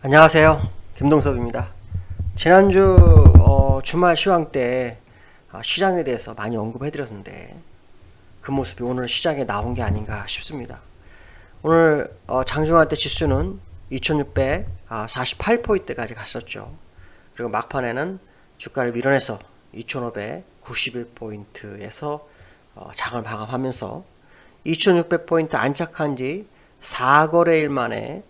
안녕하세요. 김동섭입니다. 지난주 주말 시황 때 시장에 대해서 많이 언급해드렸는데 그 모습이 오늘 시장에 나온 게 아닌가 싶습니다. 오늘 장중한 때 지수는 2648포인트까지 갔었죠. 그리고 막판에는 주가를 밀어내서 2591포인트에서 장을 마감하면서 2600포인트 안착한 지 4거래일 만에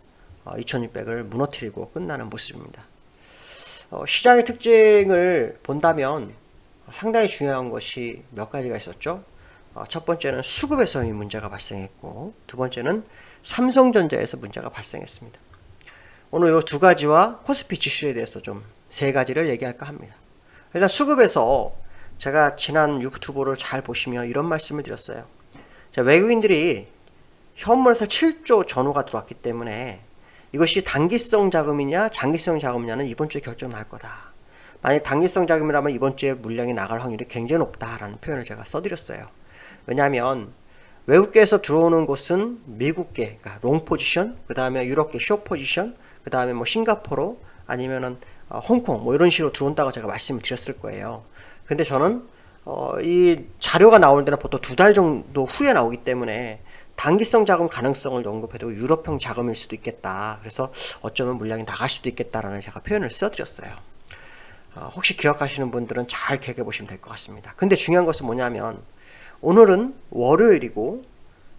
2600을 무너뜨리고 끝나는 모습입니다. 시장의 특징을 본다면 상당히 중요한 것이 몇 가지가 있었죠. 첫 번째는 수급에서의 문제가 발생했고, 두 번째는 삼성전자에서 문제가 발생했습니다. 오늘 이 두 가지와 코스피 지수에 대해서 좀 세 가지를 얘기할까 합니다. 일단 수급에서 제가 지난 유튜브를 잘 보시면 이런 말씀을 드렸어요. 외국인들이 현물에서 7조 전후가 들어왔기 때문에 이것이 단기성 자금이냐 장기성 자금이냐는 이번 주에 결정날 거다. 만약 단기성 자금이라면 이번 주에 물량이 나갈 확률이 굉장히 높다라는 표현을 제가 써드렸어요. 왜냐하면 외국계에서 들어오는 곳은 미국계, 그러니까 롱 포지션, 그 다음에 유럽계 숏 포지션, 그 다음에 뭐 싱가포르 아니면은 홍콩 뭐 이런 식으로 들어온다고 제가 말씀을 드렸을 거예요. 근데 저는 이 자료가 나오는 데는 보통 2달 정도 후에 나오기 때문에 단기성 자금 가능성을 언급해도 유럽형 자금일 수도 있겠다. 그래서 어쩌면 물량이 나갈 수도 있겠다라는 제가 표현을 써드렸어요. 혹시 기억하시는 분들은 잘 기억해 보시면 될 것 같습니다. 근데 중요한 것은 뭐냐면 오늘은 월요일이고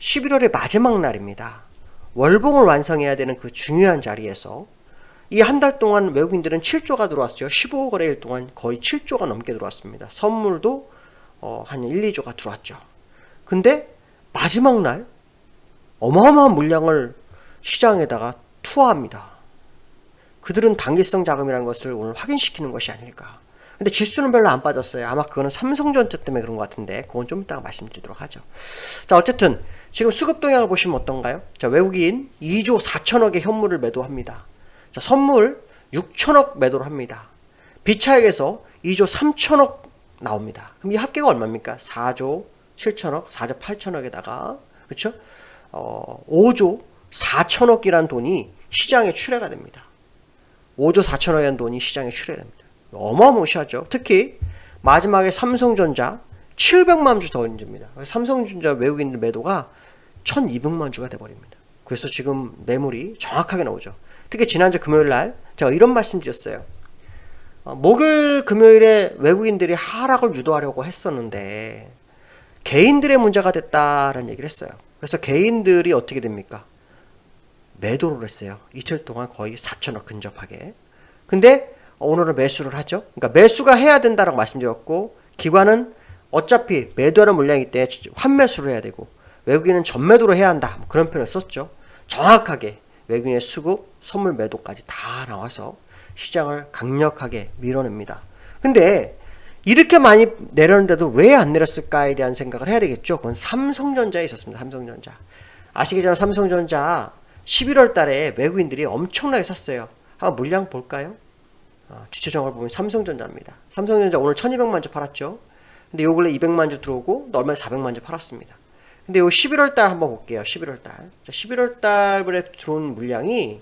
11월의 마지막 날입니다. 월봉을 완성해야 되는 그 중요한 자리에서 이 한 달 동안 외국인들은 7조가 들어왔죠. 15거래일 동안 거의 7조가 넘게 들어왔습니다. 선물도 한 1, 2조가 들어왔죠. 근데 마지막 날 어마어마한 물량을 시장에다가 투하합니다. 그들은 단기성 자금이라는 것을 오늘 확인시키는 것이 아닐까. 근데 지수는 별로 안 빠졌어요. 아마 그거는 삼성전자 때문에 그런 것 같은데 그건 좀 이따가 말씀드리도록 하죠. 자, 어쨌든 지금 수급 동향을 보시면 어떤가요? 자, 외국인 2조 4천억의 현물을 매도합니다. 자, 선물 6천억 매도를 합니다. 비차익에서 2조 3천억 나옵니다. 그럼 이 합계가 얼마입니까? 4조 7천억, 4조 8천억에다가 그렇죠? 5조 4천억이란 돈이 시장에 출회가 됩니다. 5조 4천억이라는 돈이 시장에 출회됩니다. 어마무시하죠. 특히 마지막에 삼성전자 700만 주 더 인집니다. 삼성전자 외국인들 매도가 1200만 주가 돼버립니다. 그래서 지금 매물이 정확하게 나오죠. 특히 지난주 금요일날 제가 이런 말씀 드렸어요. 목요일 금요일에 외국인들이 하락을 유도하려고 했었는데 개인들의 문제가 됐다라는 얘기를 했어요. 그래서 개인들이 어떻게 됩니까? 매도를 했어요. 이틀 동안 거의 4천억 근접하게. 근데 오늘은 매수를 하죠. 그러니까 매수가 해야 된다라고 말씀드렸고, 기관은 어차피 매도하는 물량이기 때문에 환매수를 해야 되고 외국인은 전매도를 해야 한다. 그런 표현을 썼죠. 정확하게 외국인의 수급, 선물 매도까지 다 나와서 시장을 강력하게 밀어냅니다. 근데 이렇게 많이 내렸는데도 왜 안 내렸을까에 대한 생각을 해야 되겠죠. 그건 삼성전자에 있었습니다. 삼성전자. 아시겠지만 삼성전자 11월 달에 외국인들이 엄청나게 샀어요. 한번 물량 볼까요? 주체 정보를 보면 삼성전자입니다. 삼성전자 오늘 1200만 주 팔았죠. 근데 요 근래 200만 주 들어오고 얼마에 400만 주 팔았습니다. 근데 요 11월 달 한번 볼게요. 11월 달. 11월 달에 들어온 물량이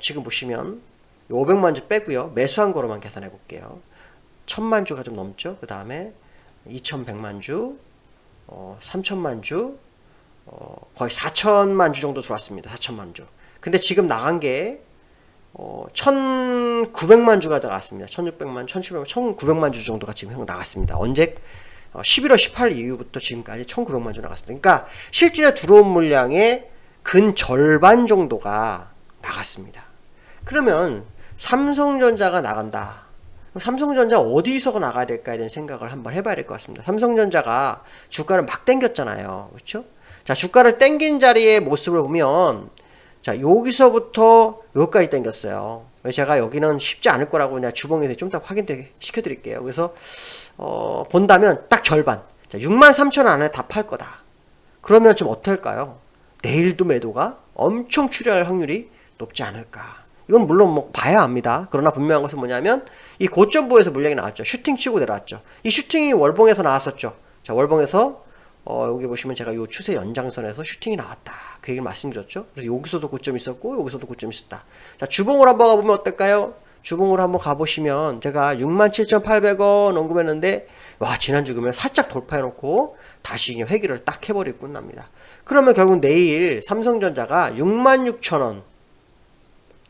지금 보시면 500만 주 빼고요. 매수한 거로만 계산해 볼게요. 1000만 주가 좀 넘죠. 그 다음에 2100만 주, 3000만 주, 거의 4000만 주 정도 들어왔습니다. 4000만 주. 근데 지금 나간 게 1900만 주가 나갔습니다. 1600만, 1700만, 1900만 주 정도가 지금 나갔습니다. 언제? 11월 18일 이후부터 지금까지 1900만 주 나갔습니다. 그러니까 실제 들어온 물량의 근 절반 정도가 나갔습니다. 그러면 삼성전자가 나간다. 삼성전자 어디서 나가야 될까에 대한 생각을 한번 해봐야 될 것 같습니다. 삼성전자가 주가를 막 땡겼잖아요. 그렇죠? 자, 주가를 땡긴 자리의 모습을 보면 자, 여기서부터 여기까지 땡겼어요. 제가 여기는 쉽지 않을 거라고 그냥 주봉에서 좀 더 확인 시켜드릴게요. 그래서 본다면 딱 절반. 자, 63,000원 안에 다 팔 거다. 그러면 좀 어떨까요? 내일도 매도가 엄청 출혈할 확률이 높지 않을까. 이건 물론 뭐 봐야 합니다. 그러나 분명한 것은 뭐냐면 이 고점부에서 물량이 나왔죠. 슈팅 치고 내려왔죠. 이 슈팅이 월봉에서 나왔었죠. 자, 월봉에서 여기 보시면 제가 요 추세 연장선에서 슈팅이 나왔다. 그 얘기를 말씀드렸죠. 그래서 여기서도 고점이 있었고 여기서도 고점이 있었다. 자, 주봉으로 한번 가보면 어떨까요? 주봉으로 한번 가보시면 제가 67,800원 언급했는데 와, 지난주 금요일 살짝 돌파해놓고 다시 그냥 회귀를 딱 해버리고 끝납니다. 그러면 결국 내일 삼성전자가 66,000원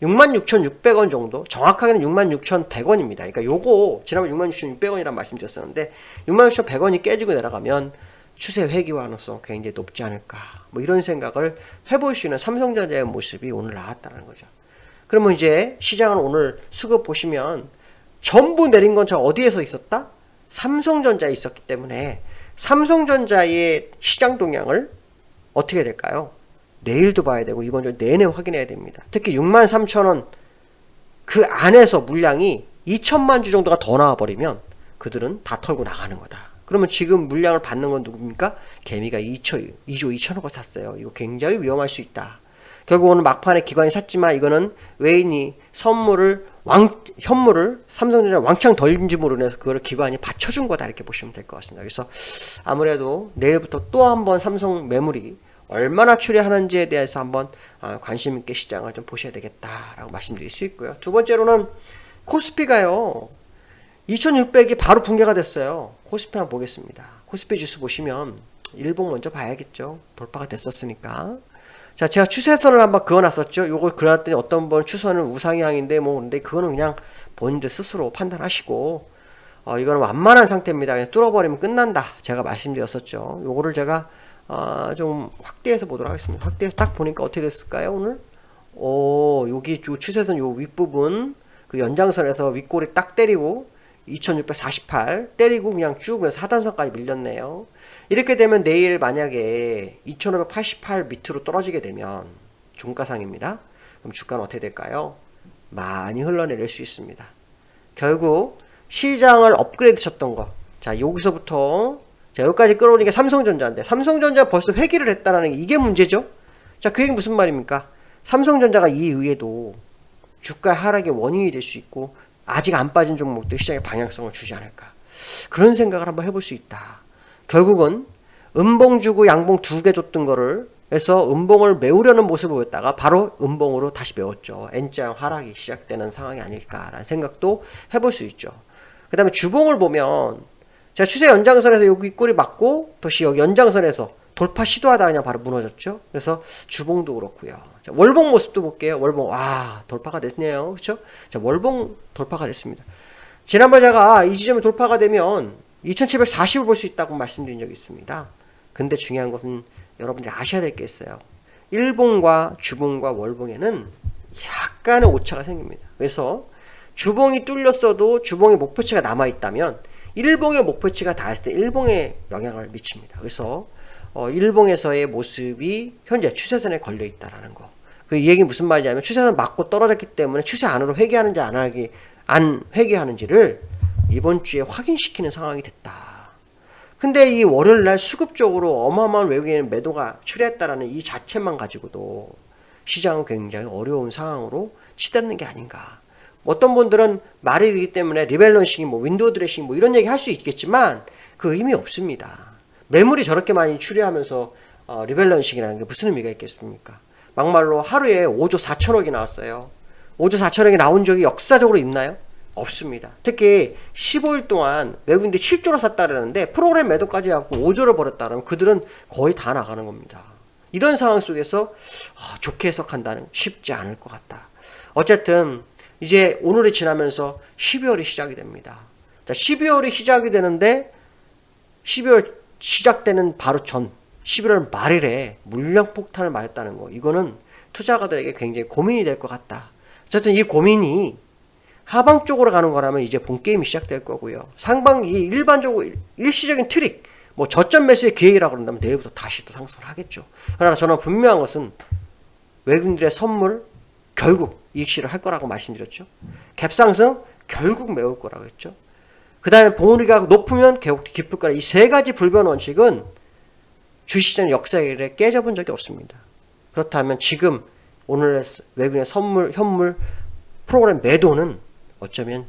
66,600원 정도, 정확하게는 66,100원입니다. 그러니까 요거 지난번 66,600원이라는 말씀드렸었는데 66,100원이 깨지고 내려가면 추세 회귀 가능성 굉장히 높지 않을까, 뭐 이런 생각을 해볼 수 있는 삼성전자의 모습이 오늘 나왔다는 거죠. 그러면 이제 시장은 오늘 수급 보시면 전부 내린 건 저 어디에서 있었다? 삼성전자에 있었기 때문에 삼성전자의 시장 동향을 어떻게 될까요? 내일도 봐야 되고 이번 주 내내 확인해야 됩니다. 특히 63,000원 그 안에서 물량이 2천만 주 정도가 더 나와버리면 그들은 다 털고 나가는 거다. 그러면 지금 물량을 받는 건 누굽니까? 개미가 2조 2천억을 샀어요. 이거 굉장히 위험할 수 있다. 결국 오늘 막판에 기관이 샀지만 이거는 외인이 현물을 삼성전자 왕창 던짐으로 인해서 그걸 기관이 받쳐준 거다, 이렇게 보시면 될 것 같습니다. 그래서 아무래도 내일부터 또 한번 삼성 매물이 얼마나 추리하는지에 대해서 한번 관심 있게 시장을 좀 보셔야 되겠다라고 말씀드릴 수 있고요. 두 번째로는 코스피가요, 2600이 바로 붕괴가 됐어요. 코스피 한번 보겠습니다. 코스피 지수 보시면 일봉 먼저 봐야겠죠. 돌파가 됐었으니까. 자, 제가 추세선을 한번 그어놨었죠. 요걸 그려놨더니 어떤 분 추세는 우상향인데 뭐, 근데 그거는 그냥 본인들 스스로 판단하시고, 이거는 완만한 상태입니다. 그냥 뚫어버리면 끝난다, 제가 말씀드렸었죠. 요거를 제가 좀 확대해서 보도록 하겠습니다. 확대해서 딱 보니까 어떻게 됐을까요, 오늘? 여기 요 추세선 요 윗부분, 그 연장선에서 윗골이 딱 때리고, 2648 때리고 그냥 쭉 하단선까지 밀렸네요. 이렇게 되면 내일 만약에 2588 밑으로 떨어지게 되면 종가상입니다. 그럼 주가는 어떻게 될까요? 많이 흘러내릴 수 있습니다. 결국 시장을 업그레이드 쳤던 거, 자, 여기서부터 자, 여기까지 끌어오니까 삼성전자인데 삼성전자 벌써 회귀를 했다는 게 이게 문제죠. 자, 그 얘기 무슨 말입니까? 삼성전자가 이후에도 주가 하락의 원인이 될 수 있고 아직 안 빠진 종목도 시장에 방향성을 주지 않을까, 그런 생각을 한번 해볼 수 있다. 결국은 음봉 주고 양봉 두 개 줬던 거를 해서 음봉을 메우려는 모습을 보였다가 바로 음봉으로 다시 메웠죠. N자형 하락이 시작되는 상황이 아닐까라는 생각도 해볼 수 있죠. 그 다음에 주봉을 보면 제가 추세 연장선에서 여기 윗골이 맞고 다시 여기 연장선에서 돌파 시도하다가 그냥 바로 무너졌죠. 그래서 주봉도 그렇고요. 자, 월봉 모습도 볼게요. 월봉, 와, 돌파가 됐네요. 그렇죠? 자, 월봉 돌파가 됐습니다. 지난번 제가 이 지점에 돌파가 되면 2740을 볼 수 있다고 말씀드린 적이 있습니다. 근데 중요한 것은 여러분들이 아셔야 될 게 있어요. 일봉과 주봉과 월봉에는 약간의 오차가 생깁니다. 그래서 주봉이 뚫렸어도 주봉의 목표치가 남아있다면 일봉의 목표치가 닿았을 때 일봉에 영향을 미칩니다. 그래서 일봉에서의 모습이 현재 추세선에 걸려 있다라는 거. 그 얘기 무슨 말이냐면 추세선 맞고 떨어졌기 때문에 추세 안으로 회귀하는지 안 회귀하는지를 이번 주에 확인시키는 상황이 됐다. 근데 이 월요일날 수급적으로 어마어마한 외국인 매도가 출했다라는 이 자체만 가지고도 시장은 굉장히 어려운 상황으로 치닫는 게 아닌가. 어떤 분들은 말일이기 때문에 리밸런싱이 뭐 윈도우 드레싱 뭐 이런 얘기 할 수 있겠지만 그 의미 없습니다. 매물이 저렇게 많이 출회하면서 리밸런싱이라는 게 무슨 의미가 있겠습니까? 막말로 하루에 5조 4천억이 나왔어요. 5조 4천억이 나온 적이 역사적으로 있나요? 없습니다. 특히 15일 동안 외국인들이 7조를 샀다 그러는데 프로그램 매도까지 하고 5조를 벌었다 그러면 그들은 거의 다 나가는 겁니다. 이런 상황 속에서 좋게 해석한다는 쉽지 않을 것 같다. 어쨌든 이제 오늘이 지나면서 12월이 시작이 됩니다. 자, 12월이 시작이 되는데 12월 시작되는 바로 전 11월 말일에 물량 폭탄을 맞았다는 거, 이거는 투자가들에게 굉장히 고민이 될 것 같다. 어쨌든 이 고민이 하방 쪽으로 가는 거라면 이제 본 게임이 시작될 거고요. 상방, 이 일반적으로 일시적인 트릭, 뭐 저점 매수의 기회라고 그런다면 내일부터 다시 또 상승을 하겠죠. 그러나 저는 분명한 것은 외국인들의 선물 결국 이익실을 할 거라고 말씀드렸죠. 갭상승 결국 메울 거라고 했죠. 그 다음에 봉우리가 높으면 계속 깊을 거라. 이 세 가지 불변 원칙은 주식시장 역사에 깨져본 적이 없습니다. 그렇다면 지금 오늘의 외국인의 선물, 현물 프로그램 매도는 어쩌면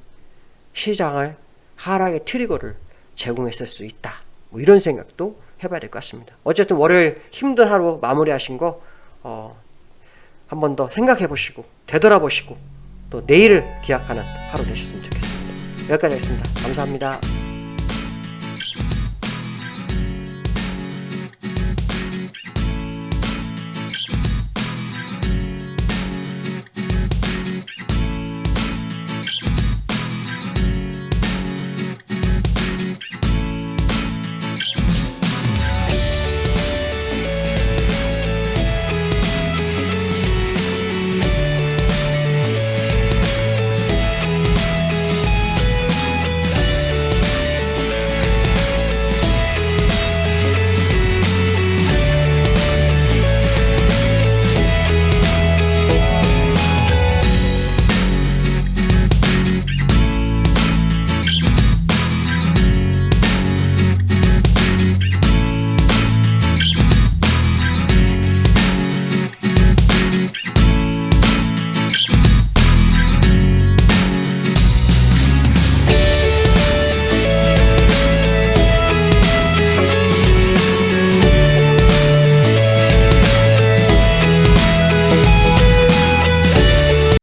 시장을 하락의 트리거를 제공했을 수 있다. 뭐 이런 생각도 해봐야 될 것 같습니다. 어쨌든 월요일 힘든 하루 마무리하신 거 한 번 더 생각해 보시고 되돌아보시고 또 내일을 기약하는 하루 되셨으면 좋겠습니다. 여기까지 하겠습니다. 감사합니다.